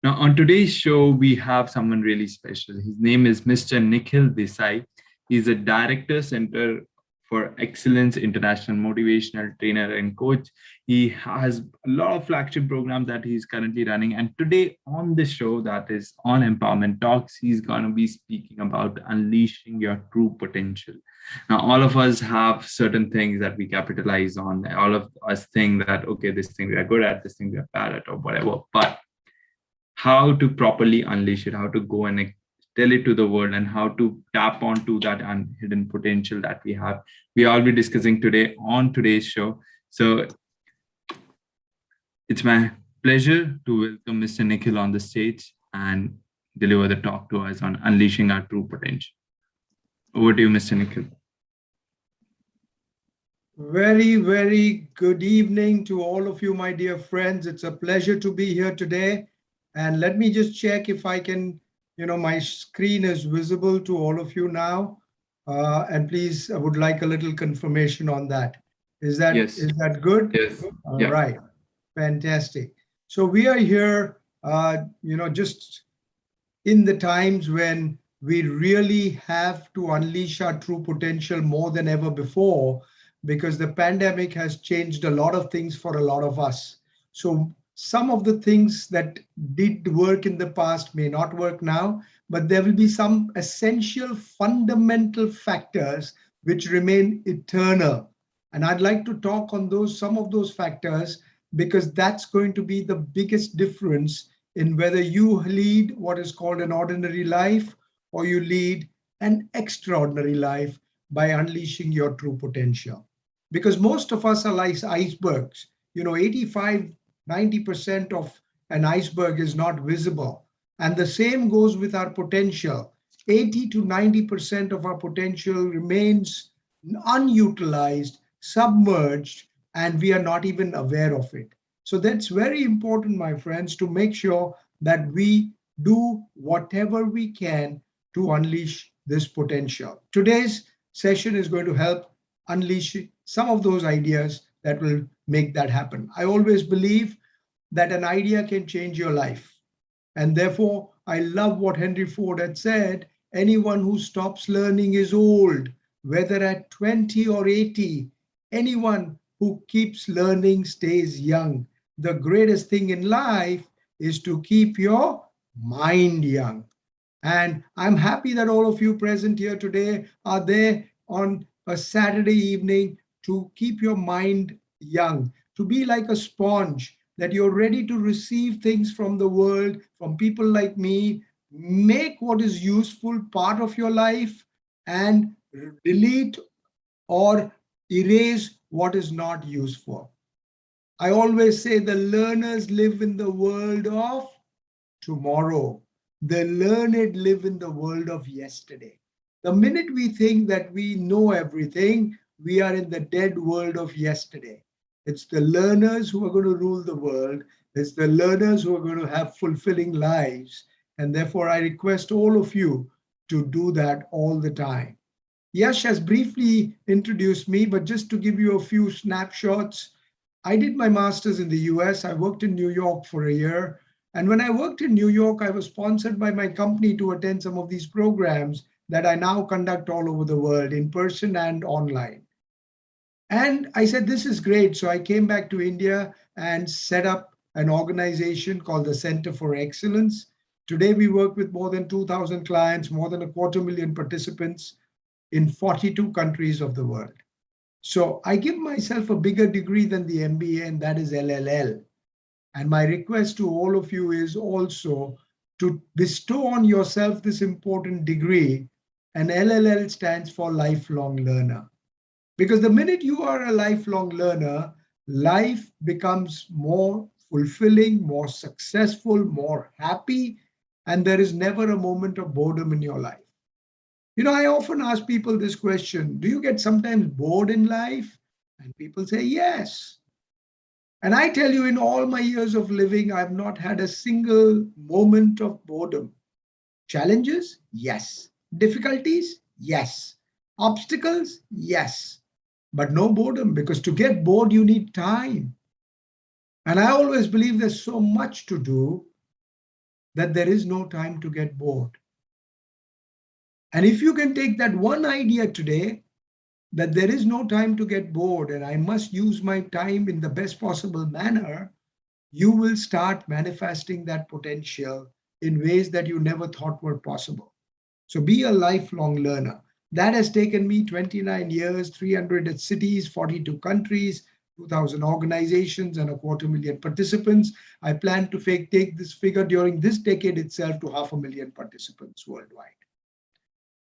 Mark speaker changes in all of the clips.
Speaker 1: Now, on today's show, we have someone really special. His name is Mr. Nikhil Desai. He's a director, Center for Excellence, international motivational trainer and coach. He has a lot of flagship programs that he's currently running. And today on the show that is on Empowerment Talks, he's going to be speaking about unleashing your true potential. Now, all of us have certain things that we capitalize on. All of us think that, okay, this thing we are good at, this thing we are bad at, or whatever. But how to properly unleash it, how to go and tell it to the world, and how to tap onto that hidden potential that we have. We all be discussing today on today's show. So it's my pleasure to welcome Mr. Nikhil on the stage and deliver the talk to us on unleashing our true potential. Over to you, Mr. Nikhil.
Speaker 2: Very, very good evening to all of you, my dear friends. It's a pleasure to be here today. And let me just check if I can, my screen is visible to all of you now. And please, I would like a little confirmation on that. Is that good?
Speaker 1: Yes.
Speaker 2: All right. Fantastic. So we are here, just in the times when we really have to unleash our true potential more than ever before, because the pandemic has changed a lot of things for a lot of us. So some of the things that did work in the past may not work now, but there will be some essential fundamental factors which remain eternal. And I'd like to talk on some of those factors, because that's going to be the biggest difference in whether you lead what is called an ordinary life or you lead an extraordinary life by unleashing your true potential. Because most of us are like icebergs. 90% of an iceberg is not visible. And the same goes with our potential. 80 to 90% of our potential remains unutilized, submerged, and we are not even aware of it. So that's very important, my friends, to make sure that we do whatever we can to unleash this potential. Today's session is going to help unleash some of those ideas that will make that happen. I always believe that an idea can change your life. And therefore, I love what Henry Ford had said, anyone who stops learning is old, whether at 20 or 80. Anyone who keeps learning stays young. The greatest thing in life is to keep your mind young. And I'm happy that all of you present here today are there on a Saturday evening to keep your mind young, to be like a sponge, that you're ready to receive things from the world, from people like me, make what is useful part of your life, and delete or erase what is not useful. I always say the learners live in the world of tomorrow. The learned live in the world of yesterday. The minute we think that we know everything, we are in the dead world of yesterday. It's the learners who are going to rule the world. It's the learners who are going to have fulfilling lives. And therefore, I request all of you to do that all the time. Yash has briefly introduced me, but just to give you a few snapshots, I did my master's in the US. I worked in New York for a year. And when I worked in New York, I was sponsored by my company to attend some of these programs that I now conduct all over the world, in person and online. And I said, this is great. So I came back to India and set up an organization called the Center for Excellence. Today, we work with more than 2,000 clients, more than 250,000 participants in 42 countries of the world. So I give myself a bigger degree than the MBA, and that is LLL. And my request to all of you is also to bestow on yourself this important degree. And LLL stands for lifelong learner. Because the minute you are a lifelong learner, life becomes more fulfilling, more successful, more happy, and there is never a moment of boredom in your life. I often ask people this question, do you get sometimes bored in life? And people say, yes. And I tell you, in all my years of living, I've not had a single moment of boredom. Challenges? Yes. Difficulties? Yes. Obstacles? Yes. But no boredom, because to get bored, you need time. And I always believe there's so much to do that there is no time to get bored. And if you can take that one idea today, that there is no time to get bored and I must use my time in the best possible manner, you will start manifesting that potential in ways that you never thought were possible. So be a lifelong learner. That has taken me 29 years, 300 cities, 42 countries, 2,000 organizations, and 250,000 participants. I plan to take this figure during this decade itself to 500,000 participants worldwide.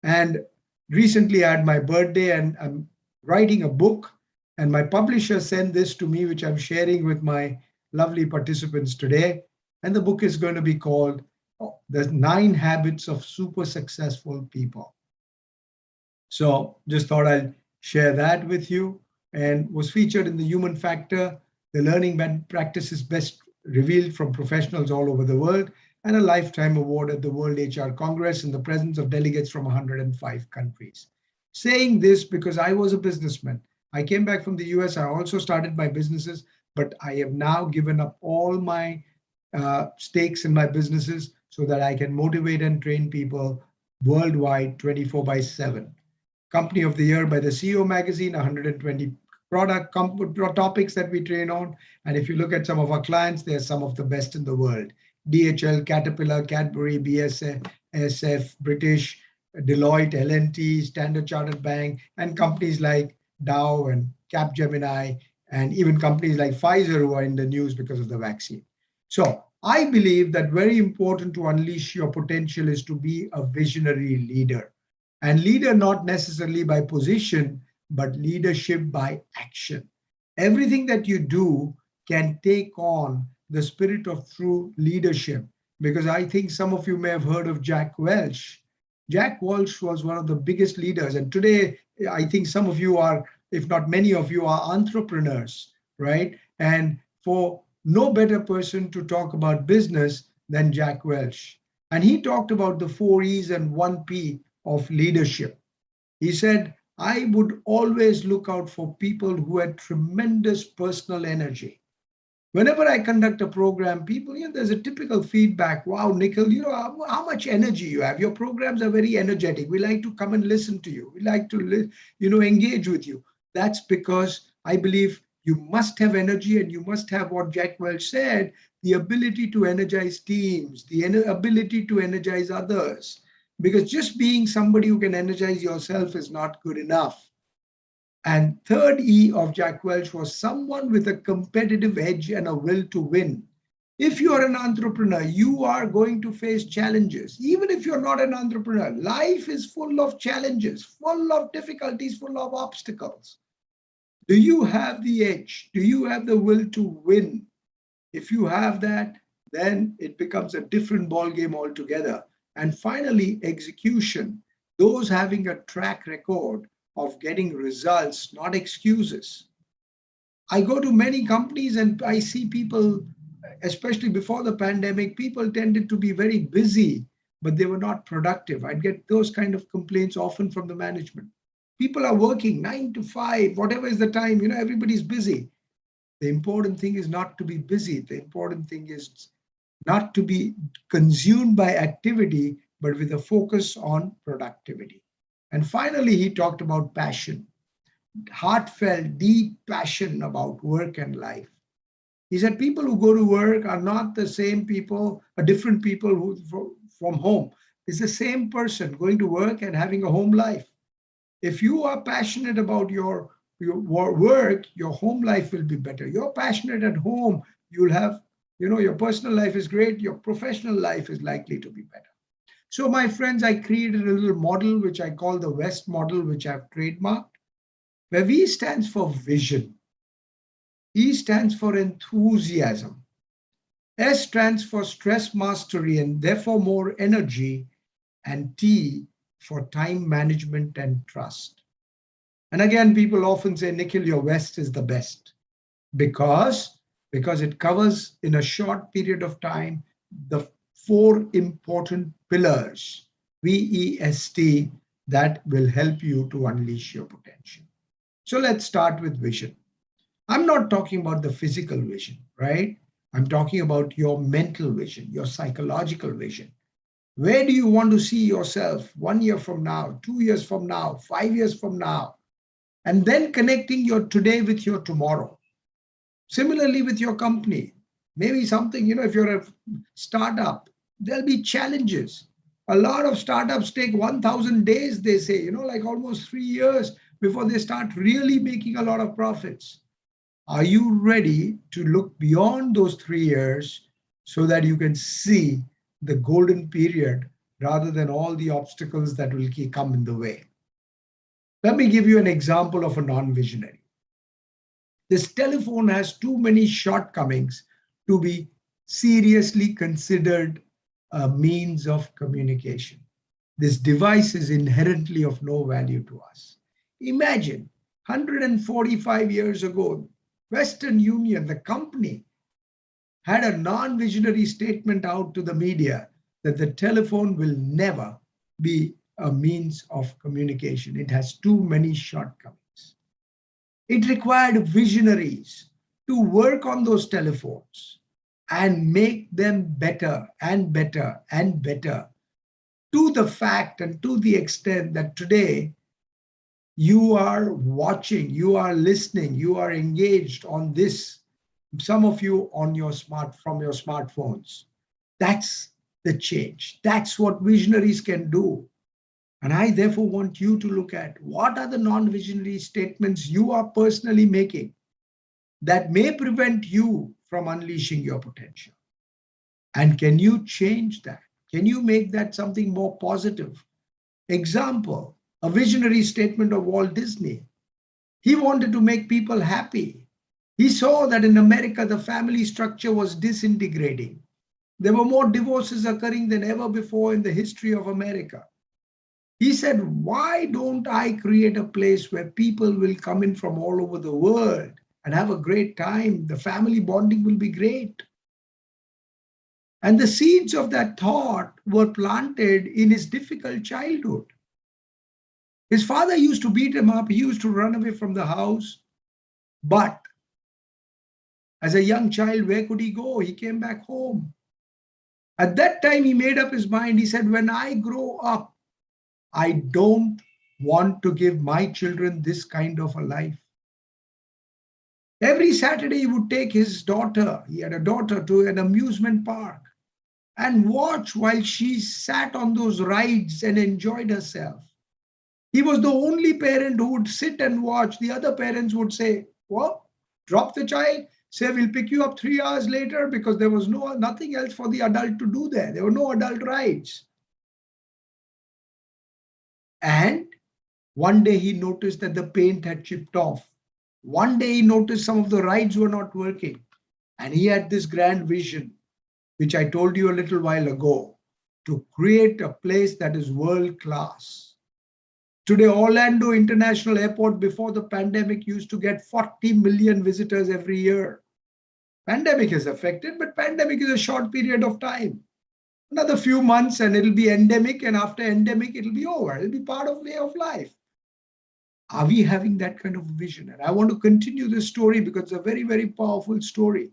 Speaker 2: And recently I had my birthday and I'm writing a book, and my publisher sent this to me, which I'm sharing with my lovely participants today. And the book is going to be called The 9 Habits of Super Successful People. So just thought I'd share that with you, and was featured in the Human Factor, the learning practices best revealed from professionals all over the world, and a lifetime award at the World HR Congress in the presence of delegates from 105 countries. Saying this because I was a businessman. I came back from the US. I also started my businesses, but I have now given up all my stakes in my businesses so that I can motivate and train people worldwide 24/7. Company of the Year by the CEO magazine, 120 topics that we train on. And if you look at some of our clients, they're some of the best in the world. DHL, Caterpillar, Cadbury, BASF, British, Deloitte, L&T, Standard Chartered Bank, and companies like Dow and Capgemini, and even companies like Pfizer who are in the news because of the vaccine. So I believe that very important to unleash your potential is to be a visionary leader. And leader not necessarily by position, but leadership by action. Everything that you do can take on the spirit of true leadership. Because I think some of you may have heard of Jack Welch. Jack Welch was one of the biggest leaders. And today, I think some of you are, if not many of you, are entrepreneurs, right? And for no better person to talk about business than Jack Welch. And he talked about the 4 E's and 1 P of leadership. He said, I would always look out for people who had tremendous personal energy. Whenever I conduct a program, people, there's a typical feedback. Wow, Nikhil, how much energy you have. Your programs are very energetic. We like to come and listen to you. We like to, engage with you. That's because I believe you must have energy, and you must have what Jack Welch said, the ability to energize teams, the ability to energize others. Because just being somebody who can energize yourself is not good enough. And third E of Jack Welch was someone with a competitive edge and a will to win. If you are an entrepreneur, you are going to face challenges. Even if you're not an entrepreneur, life is full of challenges, full of difficulties, full of obstacles. Do you have the edge? Do you have the will to win? If you have that, then it becomes a different ballgame altogether. And finally, execution. Those having a track record of getting results, not excuses. I go to many companies and I see people, especially before the pandemic, people tended to be very busy, but they were not productive. I'd get those kind of complaints often from the management. People are working 9 to 5, whatever is the time, everybody's busy. The important thing is not to be busy. The important thing is not to be consumed by activity, but with a focus on productivity. And finally, he talked about passion, heartfelt, deep passion about work and life. He said people who go to work are not the same people, are different people who from home. It's the same person going to work and having a home life. If you are passionate about your work, your home life will be better. You're passionate at home, you'll have, your personal life is great, your professional life is likely to be better. So my friends, I created a little model, which I call the WEST model, which I've trademarked, where V stands for vision. E stands for enthusiasm. S stands for stress mastery and therefore more energy, and T for time management and trust. And again, people often say, Nikhil, your West is the best because it covers in a short period of time the 4 important pillars, VEST, that will help you to unleash your potential. So let's start with vision. I'm not talking about the physical vision, right? I'm talking about your mental vision, your psychological vision. Where do you want to see yourself 1 year from now, 2 years from now, 5 years from now? And then connecting your today with your tomorrow. Similarly, with your company, maybe something, if you're a startup, there'll be challenges. A lot of startups take 1,000 days, they say, like almost 3 years before they start really making a lot of profits. Are you ready to look beyond those 3 years so that you can see the golden period rather than all the obstacles that will come in the way? Let me give you an example of a non visionary. This telephone has too many shortcomings to be seriously considered a means of communication. This device is inherently of no value to us. Imagine 145 years ago, Western Union, the company, had a non-visionary statement out to the media that the telephone will never be a means of communication. It has too many shortcomings. It required visionaries to work on those telephones and make them better and better and better, to the fact and to the extent that today you are watching, you are listening, you are engaged on this, some of you on your from your smartphones. That's the change. That's what visionaries can do. And I therefore want you to look at what are the non-visionary statements you are personally making that may prevent you from unleashing your potential. And can you change that? Can you make that something more positive? Example, a visionary statement of Walt Disney. He wanted to make people happy. He saw that in America, the family structure was disintegrating. There were more divorces occurring than ever before in the history of America. He said, why don't I create a place where people will come in from all over the world and have a great time? The family bonding will be great. And the seeds of that thought were planted in his difficult childhood. His father used to beat him up. He used to run away from the house. But as a young child, where could he go? He came back home. At that time, he made up his mind. He said, when I grow up, I don't want to give my children this kind of a life. Every Saturday, he would take his daughter, he had a daughter, to an amusement park and watch while she sat on those rides and enjoyed herself. He was the only parent who would sit and watch. The other parents would say, well, drop the child, say we'll pick you up 3 hours later, because there was nothing else for the adult to do there. There were no adult rides. And one day he noticed that the paint had chipped off. One day he noticed some of the rides were not working. And he had this grand vision, which I told you a little while ago, to create a place that is world class. Today, Orlando International Airport before the pandemic used to get 40 million visitors every year. Pandemic has affected, but pandemic is a short period of time. Another few months and it'll be endemic, and after endemic, it'll be over. It'll be part of way of life. Are we having that kind of vision? And I want to continue this story because it's a very, very powerful story.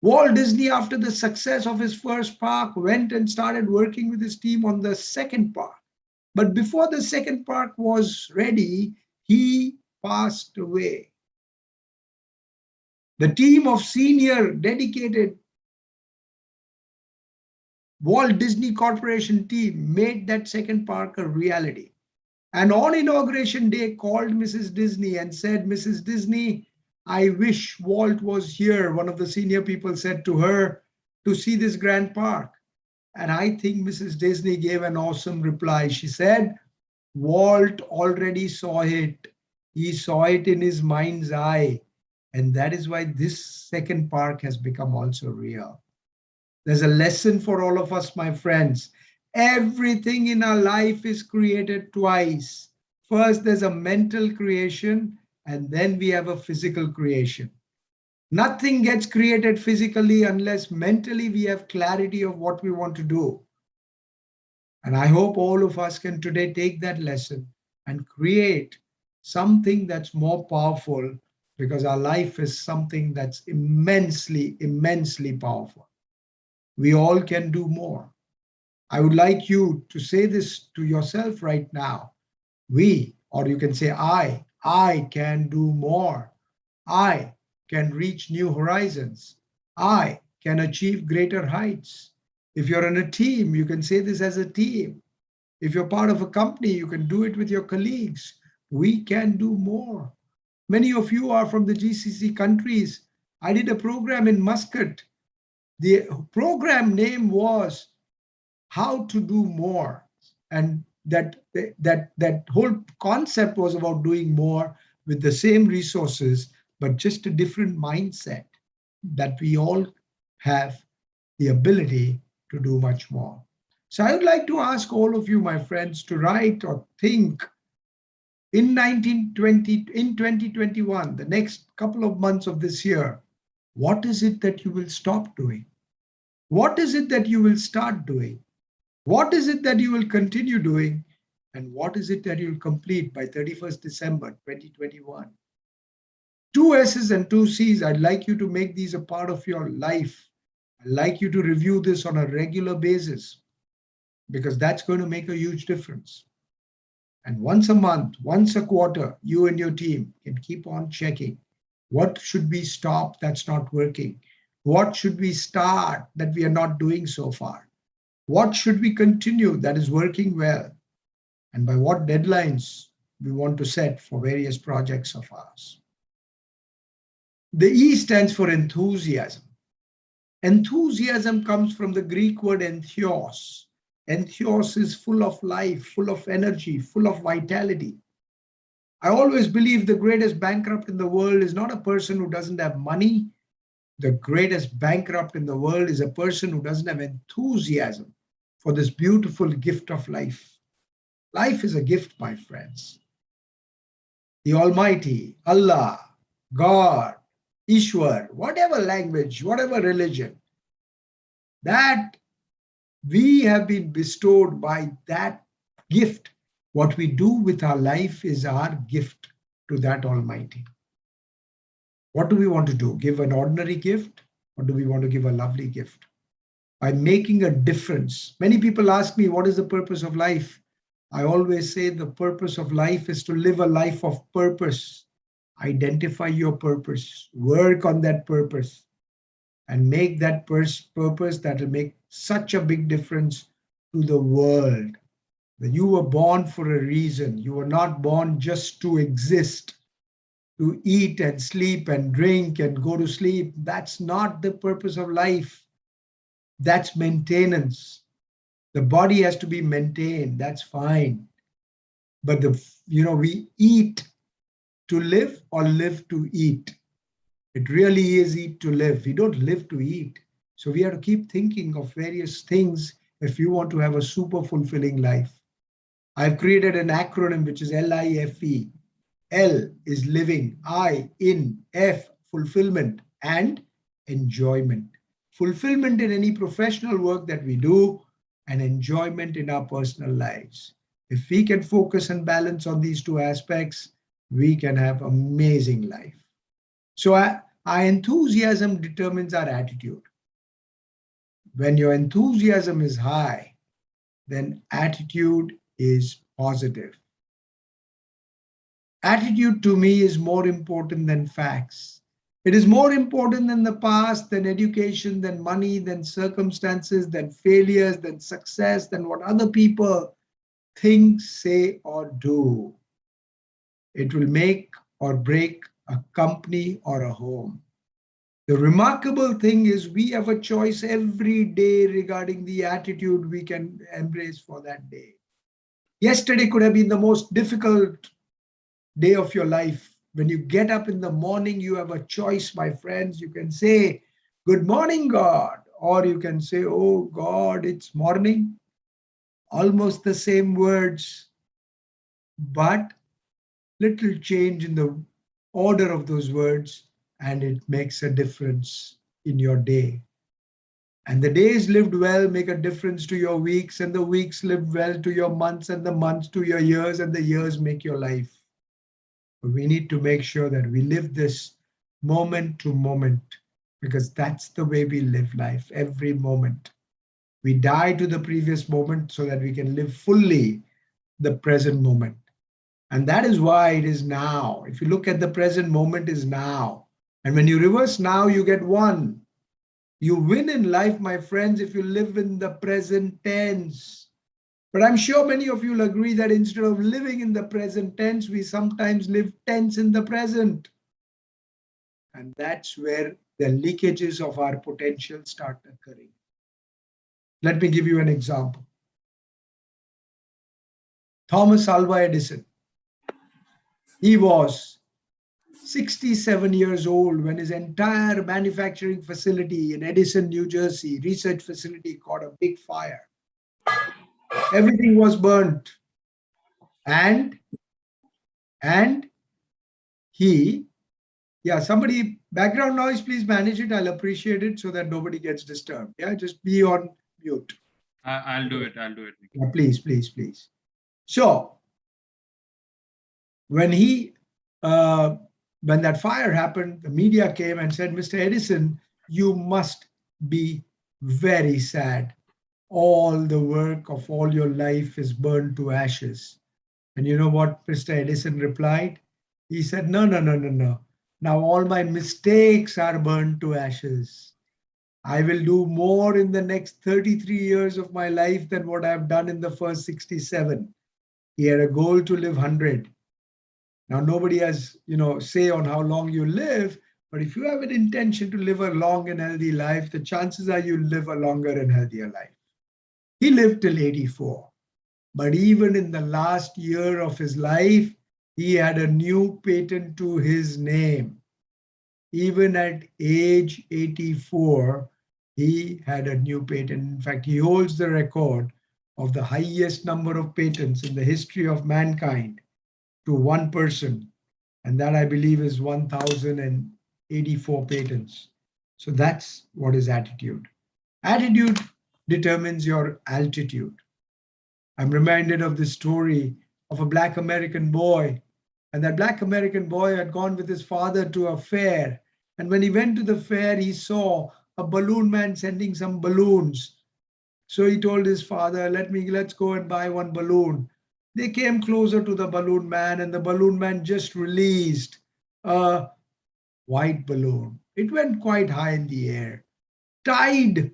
Speaker 2: Walt Disney, after the success of his first park, went and started working with his team on the second park. But before the second park was ready, he passed away. The team of senior dedicated Walt Disney Corporation team made that second park a reality. And on inauguration day, called Mrs. Disney and said, Mrs. Disney, I wish Walt was here. One of the senior people said to her, to see this grand park. And I think Mrs. Disney gave an awesome reply. She said, Walt already saw it. He saw it in his mind's eye. And that is why this second park has become also real. There's a lesson for all of us, my friends. Everything in our life is created twice. First, there's a mental creation, and then we have a physical creation. Nothing gets created physically unless mentally we have clarity of what we want to do. And I hope all of us can today take that lesson and create something that's more powerful because our life is something that's immensely, immensely powerful. We all can do more. I would like you to say this to yourself right now. We, or you can say I can do more. I can reach new horizons. I can achieve greater heights. If you're in a team, you can say this as a team. If you're part of a company, you can do it with your colleagues. We can do more. Many of you are from the GCC countries. I did a program in Muscat. The program name was How to Do More. And that whole concept was about doing more with the same resources, but just a different mindset that we all have the ability to do much more. So I would like to ask all of you, my friends, to write or think in 2021, the next couple of months of this year, what is it that you will stop doing? What is it that you will start doing? What is it that you will continue doing? And what is it that you'll complete by 31st December 2021? Two S's and two C's. I'd like you to make these a part of your life. I'd like you to review this on a regular basis because that's going to make a huge difference. And once a month, once a quarter, you and your team can keep on checking. What should we stop that's not working? What should we start that we are not doing so far? What should we continue that is working well? And by what deadlines we want to set for various projects of ours. The E stands for enthusiasm. Enthusiasm comes from the Greek word entheos. Entheos is full of life, full of energy, full of vitality. I always believe the greatest bankrupt in the world is not a person who doesn't have money. The greatest bankrupt in the world is a person who doesn't have enthusiasm for this beautiful gift of life. Life is a gift, my friends. The Almighty, Allah, God, Ishwar, whatever language, whatever religion, that we have been bestowed by that gift. What we do with our life is our gift to that Almighty. What do we want to do? Give an ordinary gift, or do we want to give a lovely gift? By making a difference. Many people ask me, what is the purpose of life? I always say the purpose of life is to live a life of purpose. Identify your purpose, work on that purpose, and make that purpose that will make such a big difference to the world. That you were born for a reason. You were not born just to exist, to eat and sleep and drink and go to sleep. That's not the purpose of life. That's maintenance. The body has to be maintained. That's fine. But we eat to live or live to eat. It really is eat to live. We don't live to eat. So we have to keep thinking of various things if you want to have a super fulfilling life. I've created an acronym which is LIFE. L is living, I in, F fulfillment, and enjoyment. Fulfillment in any professional work that we do, and enjoyment in our personal lives. If we can focus and balance on these two aspects, we can have amazing life. So our enthusiasm determines our attitude. When your enthusiasm is high, then attitude is positive. Attitude to me is more important than facts. It is more important than the past, than education, than money, than circumstances, than failures, than success, than what other people think, say, or do. It will make or break a company or a home. The remarkable thing is we have a choice every day regarding the attitude we can embrace for that day. Yesterday could have been the most difficult day of your life. When you get up in the morning, you have a choice, my friends. You can say, "Good morning, God," or you can say, "Oh, God, it's morning." Almost the same words, but little change in the order of those words, and it makes a difference in your day. And the days lived well make a difference to your weeks, and the weeks lived well to your months, and the months to your years, and the years make your life. But we need to make sure that we live this moment to moment, because that's the way we live life, every moment. We die to the previous moment so that we can live fully the present moment. And that is why it is now. If you look at the present moment is now. And when you reverse now, you get one. You win in life, my friends, if you live in the present tense. But I'm sure many of you will agree that instead of living in the present tense, we sometimes live tense in the present. And that's where the leakages of our potential start occurring. Let me give you an example. Thomas Alva Edison. He was 67 years old when his entire manufacturing facility in Edison, New Jersey, research facility, caught a big fire. Everything was burnt. And he, yeah, somebody, background noise, please manage it. I'll appreciate it so that nobody gets disturbed. Yeah, just be on mute.
Speaker 1: I'll do it.
Speaker 2: Yeah, please, please, please. So when when that fire happened, the media came and said, Mr. Edison, you must be very sad. All the work of all your life is burned to ashes. And you know what Mr. Edison replied? He said, no, no, no, no, no. Now all my mistakes are burned to ashes. I will do more in the next 33 years of my life than what I've done in the first 67. He had a goal to live 100. Now, nobody has, say on how long you live, but if you have an intention to live a long and healthy life, the chances are you'll live a longer and healthier life. He lived till 84, but even in the last year of his life, he had a new patent to his name. Even at age 84, he had a new patent. In fact, he holds the record of the highest number of patents in the history of mankind to one person. And that I believe is 1,084 patents. So that's what is attitude. Attitude determines your altitude. I'm reminded of the story of a Black American boy. And that Black American boy had gone with his father to a fair. And when he went to the fair, he saw a balloon man sending some balloons. So he told his father, let's go and buy one balloon. They came closer to the balloon man, and the balloon man just released a white balloon. It went quite high in the air. Tied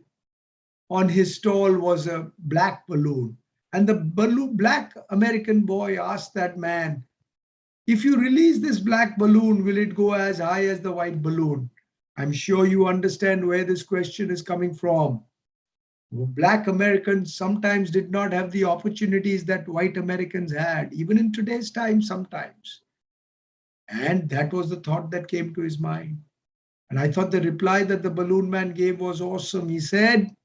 Speaker 2: on his stall was a black balloon. And the Black American boy asked that man, if you release this black balloon, will it go as high as the white balloon? I'm sure you understand where this question is coming from. Black Americans sometimes did not have the opportunities that white Americans had, even in today's time sometimes. And that was the thought that came to his mind. And I thought the reply that the balloon man gave was awesome. He said,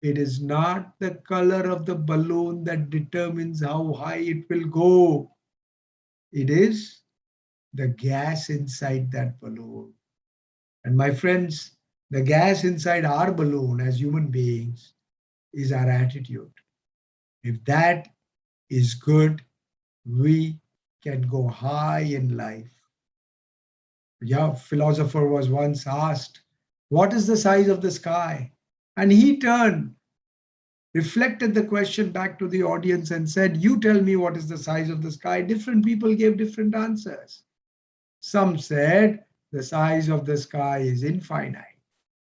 Speaker 2: it is not the color of the balloon that determines how high it will go. It is the gas inside that balloon. And my friends, the gas inside our balloon as human beings is our attitude. If that is good, we can go high in life. Yeah, philosopher was once asked, what is the size of the sky? And he turned, reflected the question back to the audience and said, you tell me what is the size of the sky. Different people gave different answers. Some said the size of the sky is infinite.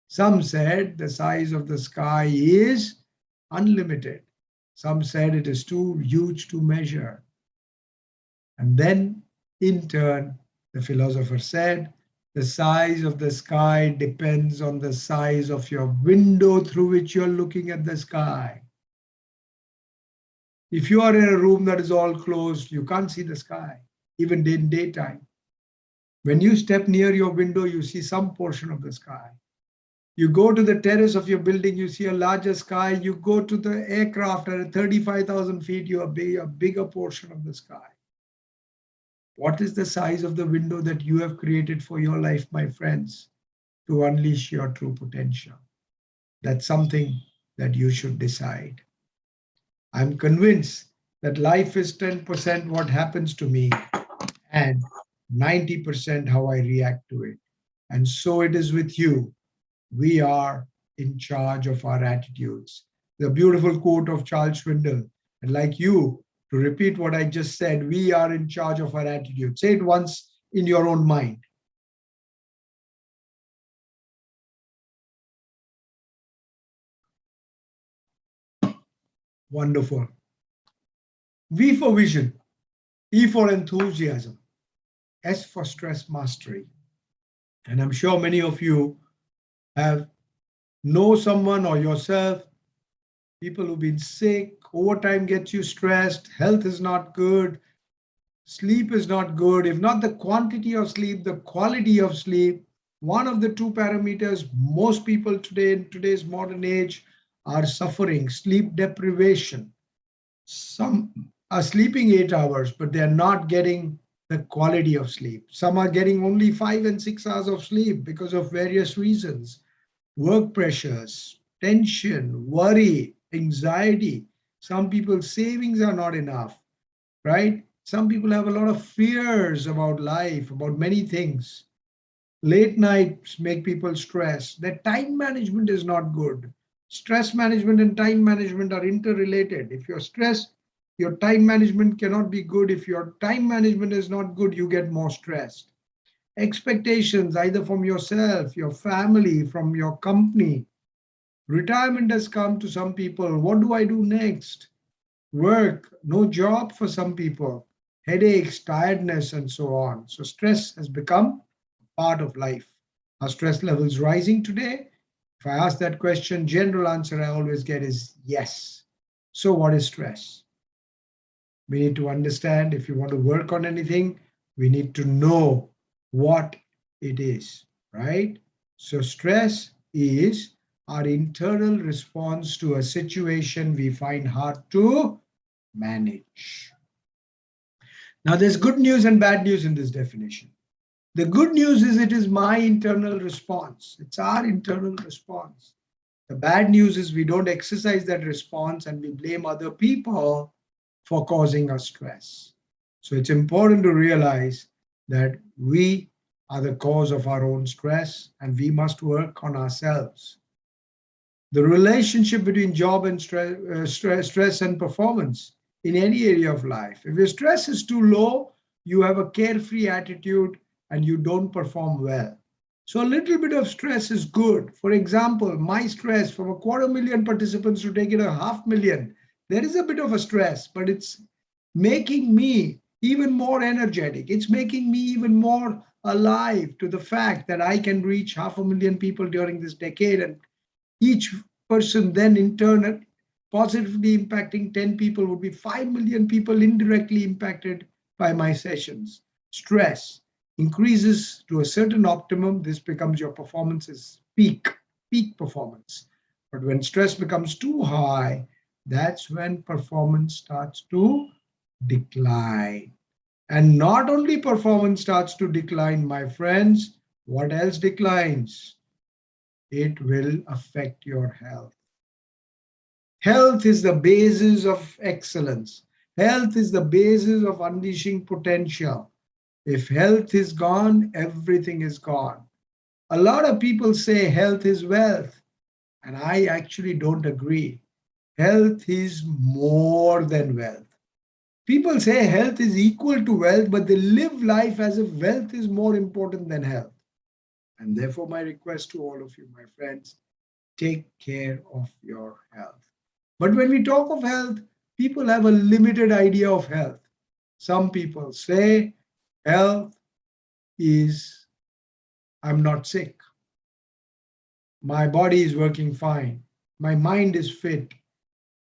Speaker 2: Some said the size of the sky is unlimited. Some said it is too huge to measure. And then, in turn, the philosopher said, the size of the sky depends on the size of your window through which you're looking at the sky. If you are in a room that is all closed, you can't see the sky, even in daytime. When you step near your window, you see some portion of the sky. You go to the terrace of your building, you see a larger sky. You go to the aircraft at 35,000 feet, you see a bigger portion of the sky. What is the size of the window that you have created for your life, my friends, to unleash your true potential? That's something that you should decide. I'm convinced that life is 10% what happens to me and 90% how I react to it. And so it is with you. We are in charge of our attitudes. The beautiful quote of Charles Swindoll, and like you, to repeat what I just said, we are in charge of our attitude. Say it once in your own mind. Wonderful. V for vision, E for enthusiasm, S for stress mastery. And I'm sure many of you have know someone or yourself, people who've been sick, overtime gets you stressed, health is not good, sleep is not good. If not the quantity of sleep, the quality of sleep, one of the two parameters most people today in today's modern age are suffering, sleep deprivation. Some are sleeping 8 hours, but they're not getting the quality of sleep. Some are getting only 5 and 6 hours of sleep because of various reasons: work pressures, tension, worry, anxiety. Some people's savings are not enough, right? Some people have a lot of fears about life, about many things. Late nights make people stress. Their time management is not good. Stress management and time management are interrelated. If you're stressed, your time management cannot be good. If your time management is not good, you get more stressed. Expectations, either from yourself, your family, from your company. Retirement has come to some people. What do I do next? Work, no job for some people, headaches, tiredness, and so on. So, stress has become part of life. Are stress levels rising today? If I ask that question, general answer I always get is yes. So, what is stress? We need to understand if you want to work on anything, we need to know what it is, right? So, stress is our internal response to a situation we find hard to manage. Now, there's good news and bad news in this definition. The good news is it is my internal response, it's our internal response. The bad news is we don't exercise that response and we blame other people for causing us stress. So it's important to realize that we are the cause of our own stress and we must work on ourselves. The relationship between job and stress and performance in any area of life. If your stress is too low, you have a carefree attitude and you don't perform well. So a little bit of stress is good. For example, my stress from a 250,000 participants to take it a 500,000, there is a bit of a stress, but it's making me even more energetic. It's making me even more alive to the fact that I can reach 500,000 people during this decade, and each person then in turn positively impacting 10 people would be 5 million people indirectly impacted by my sessions. Stress increases to a certain optimum, this becomes your performance's peak performance. But when stress becomes too high, that's when performance starts to decline. And not only performance starts to decline, my friends, what else declines? It will affect your health. Health is the basis of excellence. Health is the basis of unleashing potential. If health is gone, everything is gone. A lot of people say health is wealth, and I actually don't agree. Health is more than wealth. People say health is equal to wealth, but they live life as if wealth is more important than health. And therefore, my request to all of you, my friends, take care of your health. But when we talk of health, people have a limited idea of health. Some people say health is I'm not sick. My body is working fine. My mind is fit.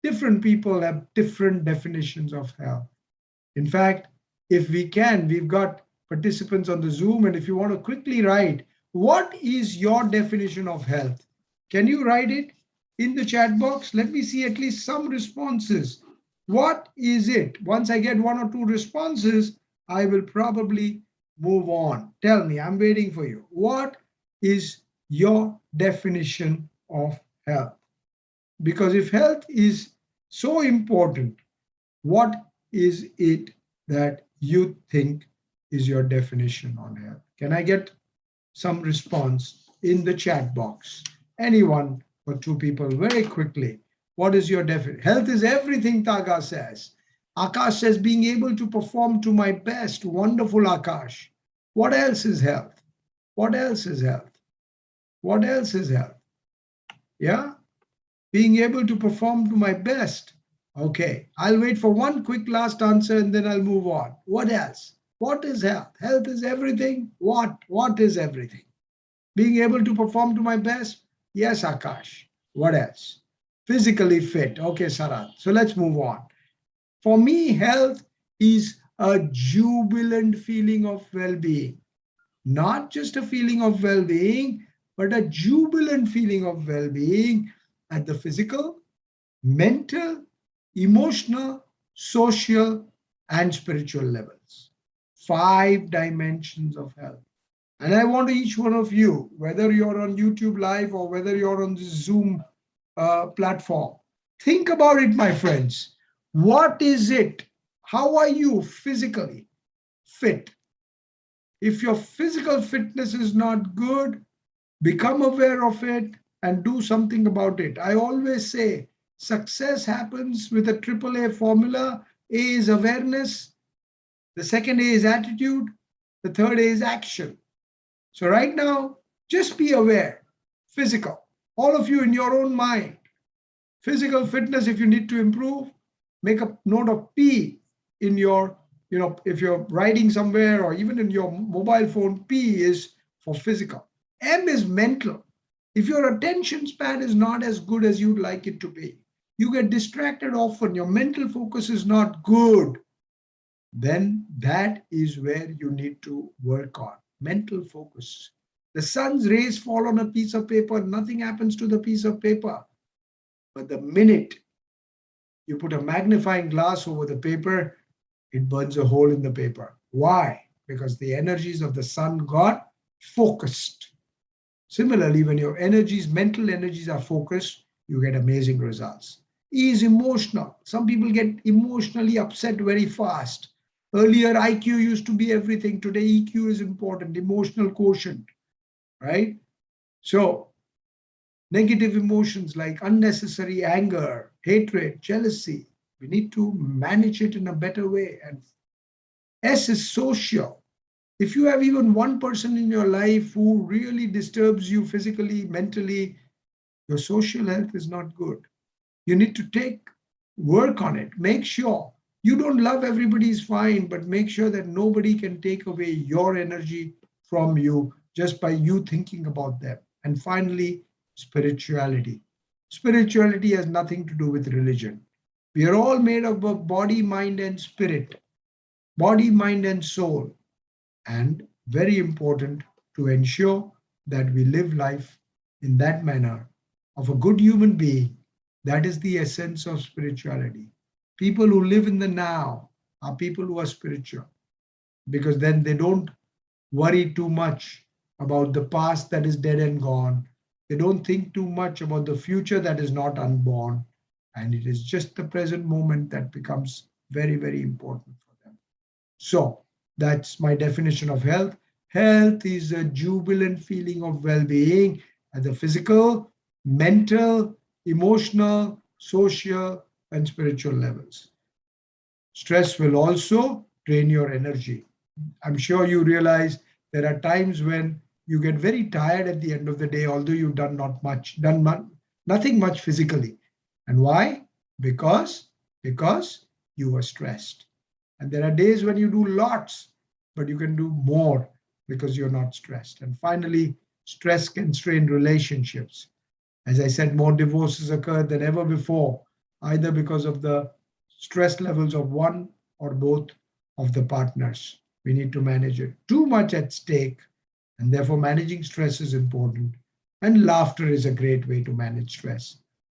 Speaker 2: Different people have different definitions of health. In fact, if we can, we've got participants on the Zoom, and if you want to quickly write, what is your definition of health? Can you write it in the chat box? Let me see at least some responses. What is it? Once I get one or two responses, I will probably move on. Tell me, I'm waiting for you. What is your definition of health? Because if health is so important, what is it that you think is your definition on health? Can I get some response in the chat box? Anyone or two people very quickly. What is your definition? Health is everything, Taga says. Akash says being able to perform to my best. Wonderful, Akash. What else is health? What else is health? What else is health? Yeah? Being able to perform to my best. Okay, I'll wait for one quick last answer and then I'll move on. What else? What is health? Health is everything. What? What is everything? Being able to perform to my best? Yes, Akash. What else? Physically fit. Okay, Sarat. So let's move on. For me, health is a jubilant feeling of well being. Not just a feeling of well being, but a jubilant feeling of well being at the physical, mental, emotional, social, and spiritual levels. 5 dimensions of health. And I want each one of you, whether you're on YouTube Live or whether you're on the Zoom platform, think about it, my friends. What is it? How are you physically fit? If your physical fitness is not good, become aware of it and do something about it. I always say success happens with a AAA formula. A is awareness, the second A is attitude, the third A is action. So right now, just be aware, physical, all of you in your own mind. Physical fitness, if you need to improve, make a note of P in your, if you're writing somewhere or even in your mobile phone, P is for physical. M is mental. If your attention span is not as good as you'd like it to be, you get distracted often, your mental focus is not good, then that is where you need to work on mental focus. The sun's rays fall on a piece of paper, nothing happens to the piece of paper. But the minute you put a magnifying glass over the paper, it burns a hole in the paper. Why? Because the energies of the sun got focused. Similarly, when your energies, mental energies are focused, you get amazing results. E is emotional. Some people get emotionally upset very fast. Earlier, IQ used to be everything. Today, EQ is important, emotional quotient, right? So, negative emotions like unnecessary anger, hatred, jealousy, we need to manage it in a better way. And S is social. If you have even one person in your life who really disturbs you physically, mentally, your social health is not good. You need to work on it. Make sure you don't love everybody is fine, but make sure that nobody can take away your energy from you just by you thinking about them. And finally, spirituality. Spirituality has nothing to do with religion. We are all made up of body, mind, and spirit, body, mind, and soul. And very important to ensure that we live life in that manner of a good human being. That is the essence of spirituality. People who live in the now are people who are spiritual, because then they don't worry too much about the past that is dead and gone. They don't think too much about the future that is not unborn. And it is just the present moment that becomes very, very important for them. So that's my definition of health. Health is a jubilant feeling of well-being at the physical, mental, emotional, social, and spiritual levels. Stress will also drain your energy. I'm sure you realize there are times when you get very tired at the end of the day, although you've done nothing much physically. And why? Because you were stressed. And there are days when you do lots, but you can do more because you're not stressed. And finally, stress can strain relationships. As I said, more divorces occur than ever before, either because of the stress levels of one or both of the partners. We need to manage it. Too much at stake, and therefore managing stress is important. And laughter is a great way to manage stress.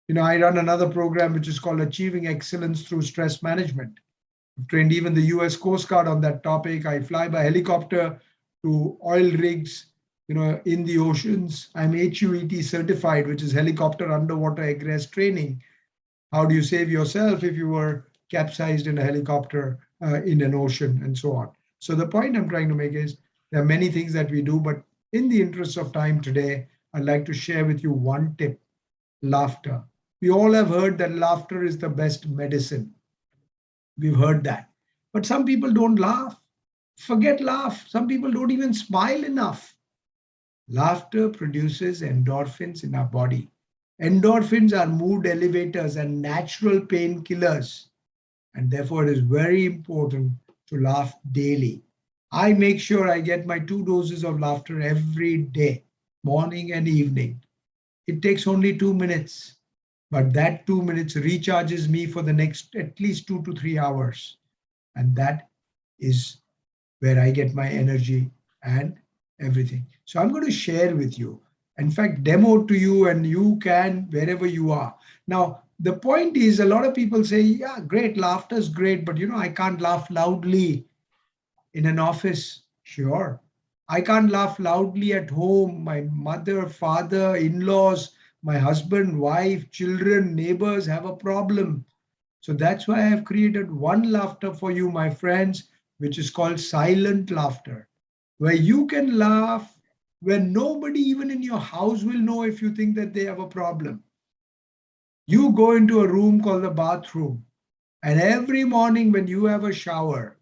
Speaker 2: I run another program which is called Achieving Excellence Through Stress Management. I've trained even the US Coast Guard on that topic. I fly by helicopter to oil rigs, in the oceans. I'm HUET certified, which is helicopter underwater egress training. How do you save yourself if you were capsized in a helicopter in an ocean, and so on. So the point I'm trying to make is there are many things that we do, but in the interest of time today, I'd like to share with you one tip: laughter. We all have heard that laughter is the best medicine. We've heard that. But some people don't laugh. Forget laugh. Some people don't even smile enough. Laughter produces endorphins in our body. Endorphins are mood elevators and natural painkillers. And therefore, it is very important to laugh daily. I make sure I get my 2 doses of laughter every day, morning and evening. It takes only 2 minutes, but that 2 minutes recharges me for the next at least 2 to 3 hours. And that is where I get my energy and everything. So I'm going to share with you, in fact, demo to you, and you can wherever you are. Now, the point is, a lot of people say, yeah, great, laughter is great, but I can't laugh loudly in an office. Sure. I can't laugh loudly at home. My mother, father, in laws, my husband, wife, children, neighbors have a problem. So that's why I have created one laughter for you, my friends, which is called silent laughter, where you can laugh when nobody, even in your house, will know if you think that they have a problem. You go into a room called the bathroom, and every morning when you have a shower,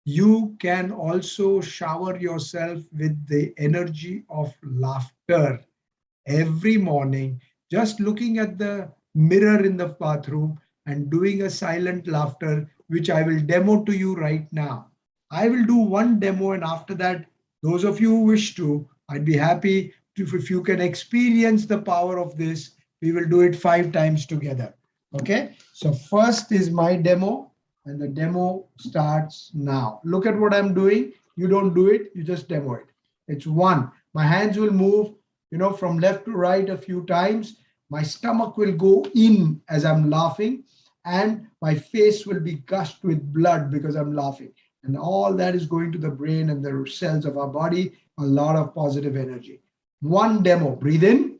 Speaker 2: you can also shower yourself with the energy of laughter every morning, just looking at the mirror in the bathroom and doing a silent laughter, which I will demo to you right now. I will do one demo, and after that, those of you who wish to, I'd be happy to, if you can experience the power of this, we will do it 5 times together. Okay, so first is my demo, and the demo starts now. Look at what I'm doing. You don't do it, you just demo it. It's one. My hands will move from left to right a few times. My stomach will go in as I'm laughing, and my face will be gushed with blood because I'm laughing. And all that is going to the brain and the cells of our body, a lot of positive energy. One demo. Breathe in.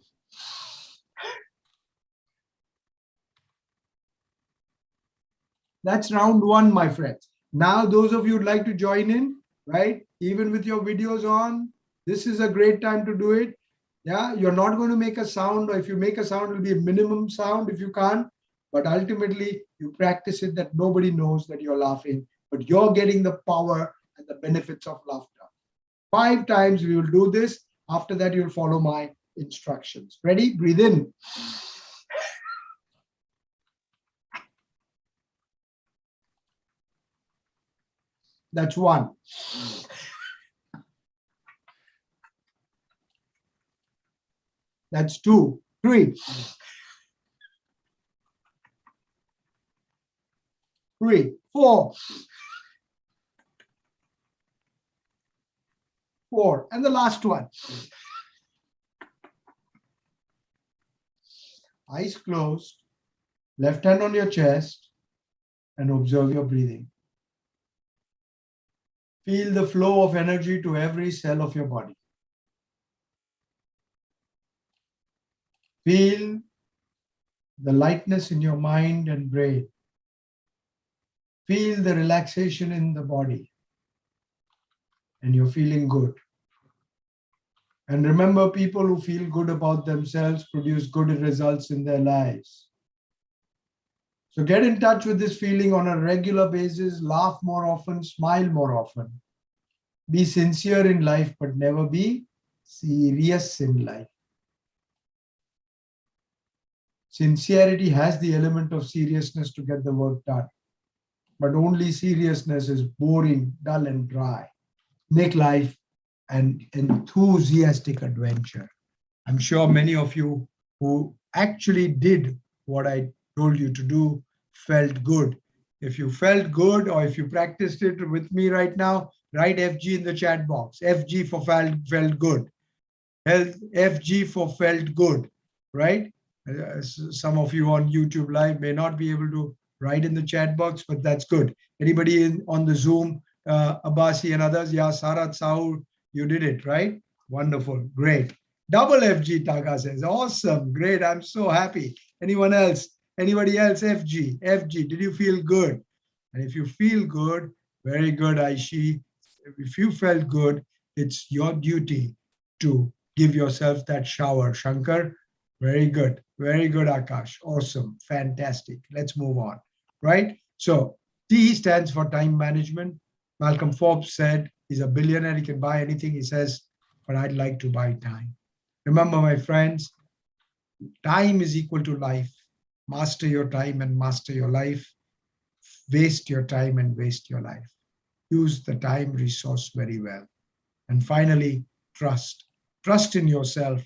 Speaker 2: That's round one, my friends. Now, those of you who'd like to join in, right, even with your videos on, this is a great time to do it. Yeah, you're not going to make a sound, or if you make a sound, it'll be a minimum sound if you can't. But ultimately, you practice it that nobody knows that you're laughing, but you're getting the power and the benefits of laughter. 5 times we will do this. After that, you'll follow my instructions. Ready? Breathe in. That's one. That's two. Three. Three. Four. Four. And the last one. Eyes closed, left hand on your chest, and observe your breathing. Feel the flow of energy to every cell of your body. Feel the lightness in your mind and brain. Feel the relaxation in the body. And you're feeling good. And remember, people who feel good about themselves produce good results in their lives. So get in touch with this feeling on a regular basis. Laugh more often, smile more often. Be sincere in life, but never be serious in life. Sincerity has the element of seriousness to get the work done. But only seriousness is boring, dull, and dry. Make life an enthusiastic adventure. I'm sure many of you who actually did what I told you to do felt good. If you felt good, or if you practiced it with me right now, write FG in the chat box. FG for felt good. FG for felt good, right? Some of you on YouTube Live may not be able to write in the chat box, but that's good. Anybody on the Zoom, Abasi and others? Yeah, Sarat Saud, you did it, right? Wonderful, great. Double FG, Taka says. Awesome, great, I'm so happy. Anyone else? Anybody else? FG, did you feel good? And if you feel good, very good, Aishi. if you felt good, it's your duty to give yourself that shower. Shankar, very good. Very good, Akash. Awesome. Fantastic. Let's move on. Right? So T stands for time management. Malcolm Forbes said he's a billionaire. He can buy anything. He says, but I'd like to buy time. Remember, my friends, time is equal to life. Master your time and master your life. Waste your time and waste your life. Use the time resource very well. And finally, trust. Trust in yourself,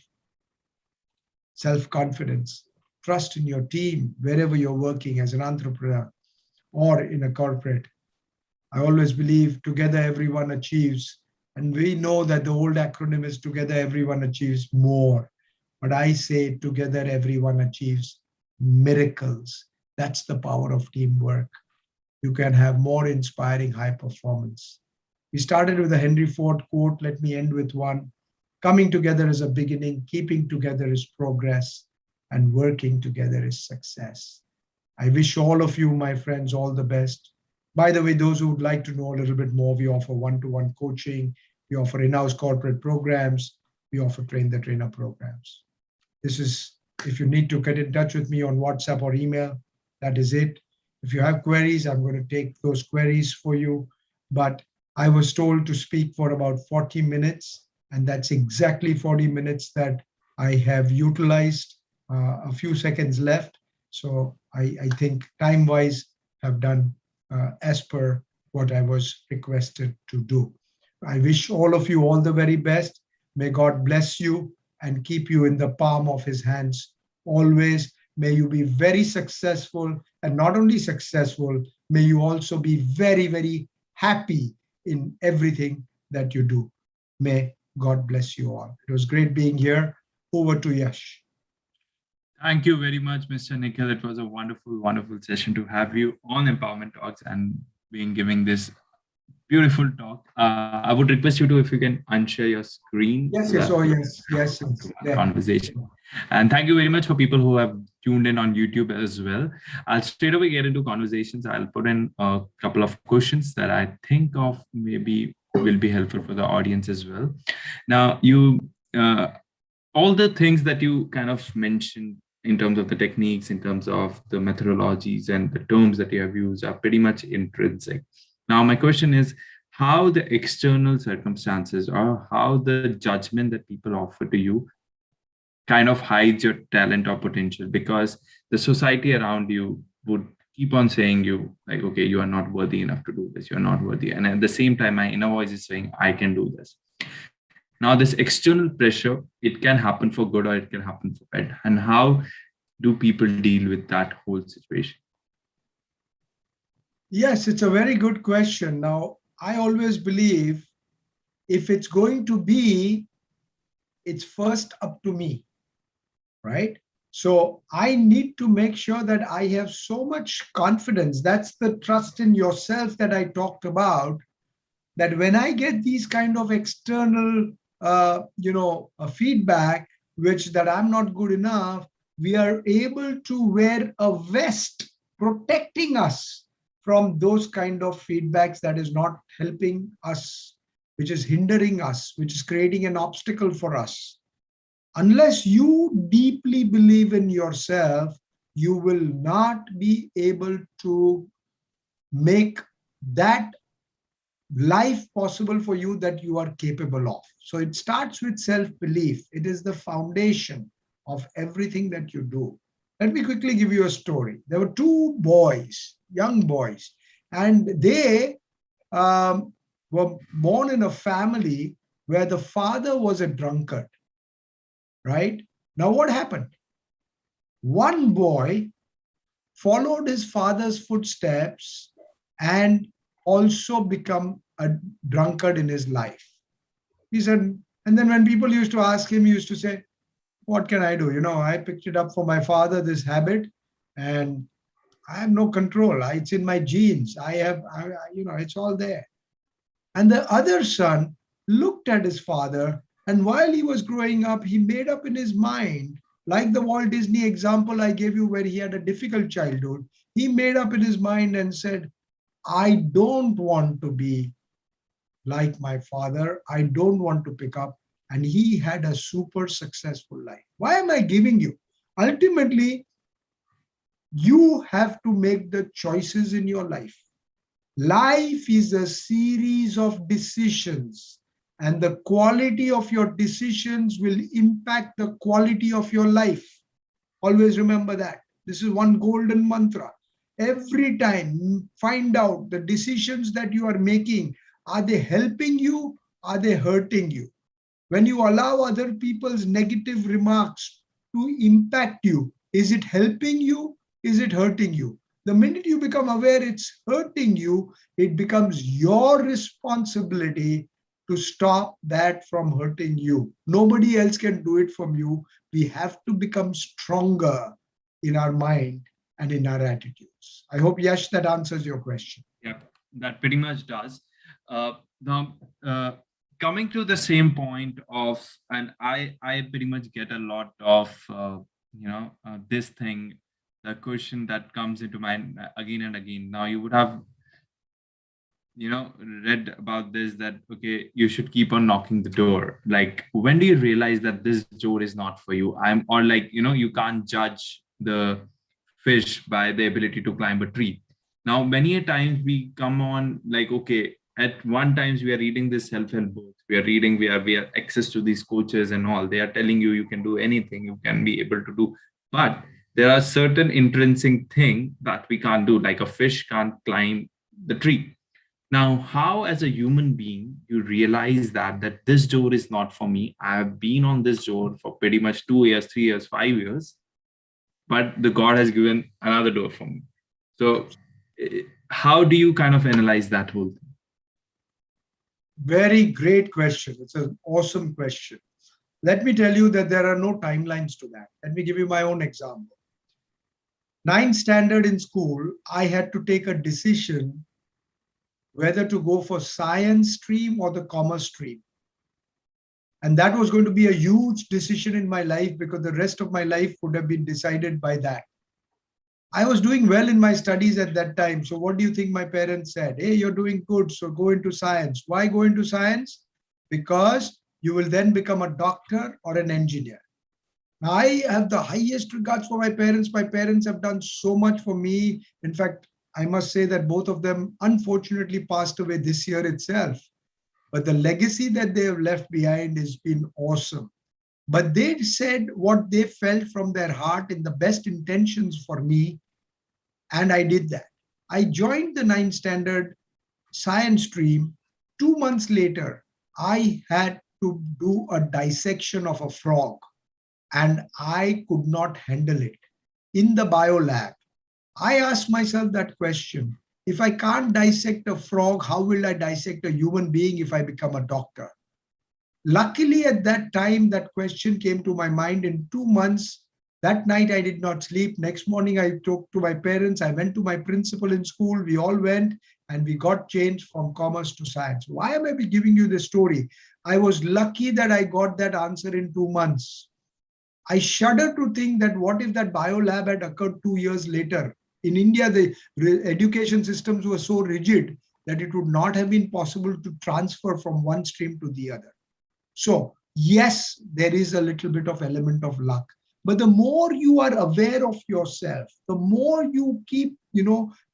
Speaker 2: self-confidence. Trust in your team, wherever you're working as an entrepreneur or in a corporate. I always believe together everyone achieves. And we know that the old acronym is together everyone achieves more. But I say together everyone achieves miracles. That's the power of teamwork. You can have more inspiring high performance. We started with a Henry Ford quote. Let me end with one. Coming together is a beginning, keeping together is progress, and working together is success. I wish all of you, my friends, all the best. By the way, those who would like to know a little bit more, we offer one-to-one coaching, we offer in-house corporate programs, we offer train-the-trainer programs. This is, if you need to get in touch with me on WhatsApp or email, that is it. If you have queries, I'm going to take those queries for you. But I was told to speak for about 40 minutes, and that's exactly 40 minutes that I have utilized. A few seconds left. So I think time-wise, have done as per what I was requested to do. I wish all of you all the very best. May God bless you and keep you in the palm of his hands always. May you be very successful, and not only successful, may you also be very, very happy in everything that you do. May God bless you all. It was great being here. Over to Yash.
Speaker 1: Thank you very much, Mr. Nikhil. It was a wonderful, wonderful session to have you on Empowerment Talks and being giving this beautiful talk. I would request you to, if you can, unshare your screen.
Speaker 2: Yes, yes, oh yes, yes, yes.
Speaker 1: Conversation. And thank you very much for people who have tuned in on YouTube as well. I'll straight away get into conversations. I'll put in a couple of questions that I think of maybe will be helpful for the audience as well. Now, all the things that you kind of mentioned in terms of the techniques, in terms of the methodologies and the terms that you have used are pretty much intrinsic. Now, my question is how the external circumstances or how the judgment that people offer to you kind of hides your talent or potential, because the society around you would keep on saying you like, okay, you are not worthy enough to do this. You're not worthy. And at the same time, my inner voice is saying, I can do this. Now, this external pressure, it can happen for good or it can happen for bad. And how do people deal with that whole situation?
Speaker 2: Yes, it's a very good question. Now, I always believe if it's going to be, it's first up to me, right? So I need to make sure that I have so much confidence. That's the trust in yourself that I talked about, that when I get these kind of external, feedback, which that I'm not good enough, we are able to wear a vest protecting us from those kind of feedbacks that is not helping us, which is hindering us, which is creating an obstacle for us. Unless you deeply believe in yourself, you will not be able to make that life possible for you that you are capable of. So it starts with self-belief. It is the foundation of everything that you do. Let me quickly give you a story. There were two boys, young boys, and they were born in a family where the father was a drunkard, right? Now what happened? One boy followed his father's footsteps and also become a drunkard in his life. He said, and then when people used to ask him, he used to say, what can I do? I picked it up for my father, this habit, and I have no control. It's in my genes. It's all there. And the other son looked at his father, and while he was growing up, he made up in his mind, like the Walt Disney example I gave you where he had a difficult childhood, he made up in his mind and said, I don't want to be like my father. I don't want to pick up. And he had a super successful life. Why am I giving you? Ultimately, you have to make the choices in your life. Life is a series of decisions, and the quality of your decisions will impact the quality of your life. Always remember that. This is one golden mantra. Every time, find out the decisions that you are making. Are they helping you? Are they hurting you? When you allow other people's negative remarks to impact you, is it helping you? Is it hurting you? The minute you become aware it's hurting you, it becomes your responsibility to stop that from hurting you. Nobody else can do it from you. We have to become stronger in our mind and in our attitudes. I hope, Yash, that answers your question.
Speaker 1: Yeah, that pretty much does. Now, coming to the same point of, and I pretty much get a lot of this thing, the question that comes into mind again and again. Now you would have read about this, that okay, you should keep on knocking the door. Like, when do you realize that this door is not for you? I'm or like you can't judge the fish by the ability to climb a tree. Now many a times we come on like, okay, at one times we are reading this self-help books, we are reading, we are access to these coaches and all, they are telling you can do anything, you can be able to do, but there are certain intrinsic thing that we can't do, like a fish can't climb the tree. Now, how as a human being you realize that this door is not for me? I have been on this door for pretty much 2 years, 3 years, 5 years, but the God has given another door for me. So, how do you kind of analyze that whole thing?
Speaker 2: Very great question. It's an awesome question. Let me tell you that there are no timelines to that. Let me give you my own example. Ninth standard in school, I had to take a decision whether to go for science stream or the commerce stream. And that was going to be a huge decision in my life because the rest of my life would have been decided by that. I was doing well in my studies at that time. So what do you think my parents said? Hey, you're doing good, so go into science. Why go into science? Because you will then become a doctor or an engineer. Now, I have the highest regards for my parents. My parents have done so much for me. In fact, I must say that both of them unfortunately passed away this year itself. But the legacy that they have left behind has been awesome. But they said what they felt from their heart in the best intentions for me, and I did that. I joined the ninth standard science stream. 2 months later, I had to do a dissection of a frog, and I could not handle it. In the bio lab, I asked myself that question. If I can't dissect a frog, how will I dissect a human being if I become a doctor? Luckily, at that time, that question came to my mind. In 2 months. That night, I did not sleep. Next morning, I talked to my parents. I went to my principal in school. We all went and we got changed from commerce to science. Why am I giving you this story? I was lucky that I got that answer in 2 months. I shudder to think that what if that bio lab had occurred 2 years later? In India, the education systems were so rigid that it would not have been possible to transfer from one stream to the other. So, yes, there is a little bit of element of luck. But the more you are aware of yourself, the more you keep,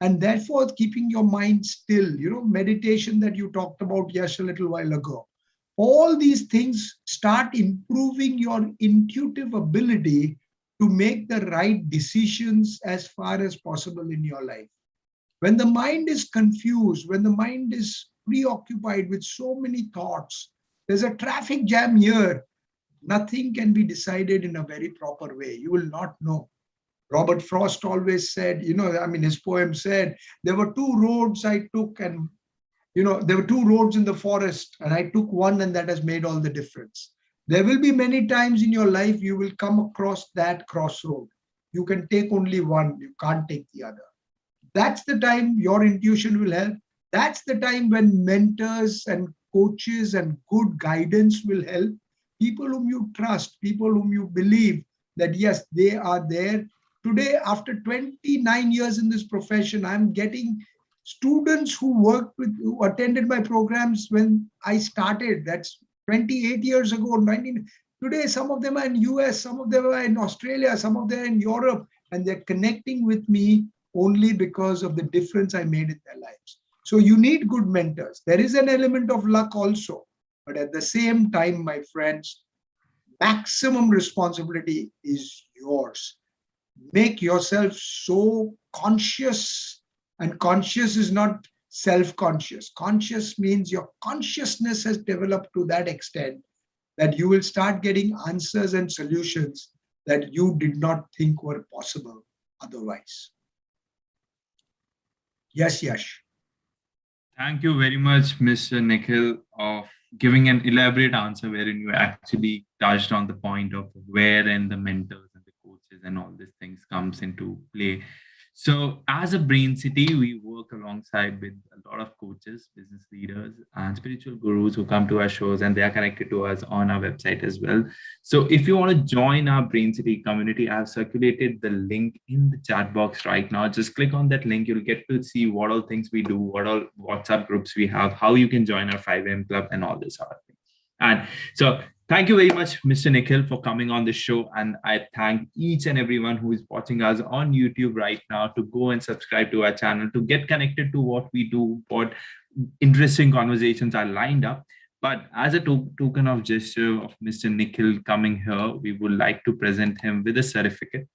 Speaker 2: and therefore keeping your mind still, meditation that you talked about, Yash, a little while ago. All these things start improving your intuitive ability to make the right decisions as far as possible in your life. When the mind is confused, when the mind is preoccupied with so many thoughts, there's a traffic jam here. Nothing can be decided in a very proper way. You will not know. Robert Frost always said, his poem said, there were two roads I took, and, there were two roads in the forest, and I took one, and that has made all the difference. There will be many times in your life you will come across that crossroad. You can take only one, you can't take the other. That's the time your intuition will help. That's the time when mentors and coaches and good guidance will help. People whom you trust, people whom you believe that, yes, they are there. Today, after 29 years in this profession, I'm getting Students who attended my programs when I started, that's 28 years ago, 19. Today, some of them are in US, some of them are in Australia, some of them are in Europe, and they're connecting with me only because of the difference I made in their lives. So you need good mentors. There is an element of luck also, but at the same time, my friends, maximum responsibility is yours. Make yourself so conscious, and conscious is not self-conscious. Conscious means your consciousness has developed to that extent that you will start getting answers and solutions that you did not think were possible otherwise. Yes, Yash.
Speaker 1: Thank you very much, Mr. Nikhil, of giving an elaborate answer wherein you actually touched on the point of where and the mentors and the coaches and all these things comes into play. So, as a Brainciti, we work alongside with a lot of coaches, business leaders, and spiritual gurus who come to our shows, and they are connected to us on our website as well. So, if you want to join our Brainciti community, I have circulated the link in the chat box right now. Just click on that link. You'll get to see what all things we do, what all WhatsApp groups we have, how you can join our 5 a.m. club, and all this sort of thing. And so, thank you very much, Mr. Nikhil, for coming on the show. And I thank each and everyone who is watching us on YouTube right now to go and subscribe to our channel, to get connected to what we do, what interesting conversations are lined up. But as a token of gesture of Mr. Nikhil coming here, we would like to present him with a certificate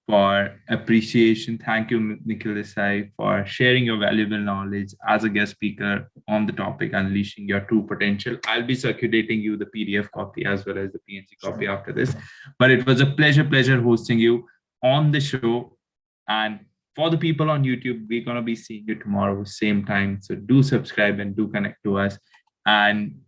Speaker 1: for appreciation. Thank you, Nikhil Desai, for sharing your valuable knowledge as a guest speaker on the topic, unleashing your true potential. I'll be circulating you the PDF copy as well as the PNG copy after this. But it was a pleasure hosting you on the show. And for the people on YouTube, we're going to be seeing you tomorrow, same time. So do subscribe and do connect to us. And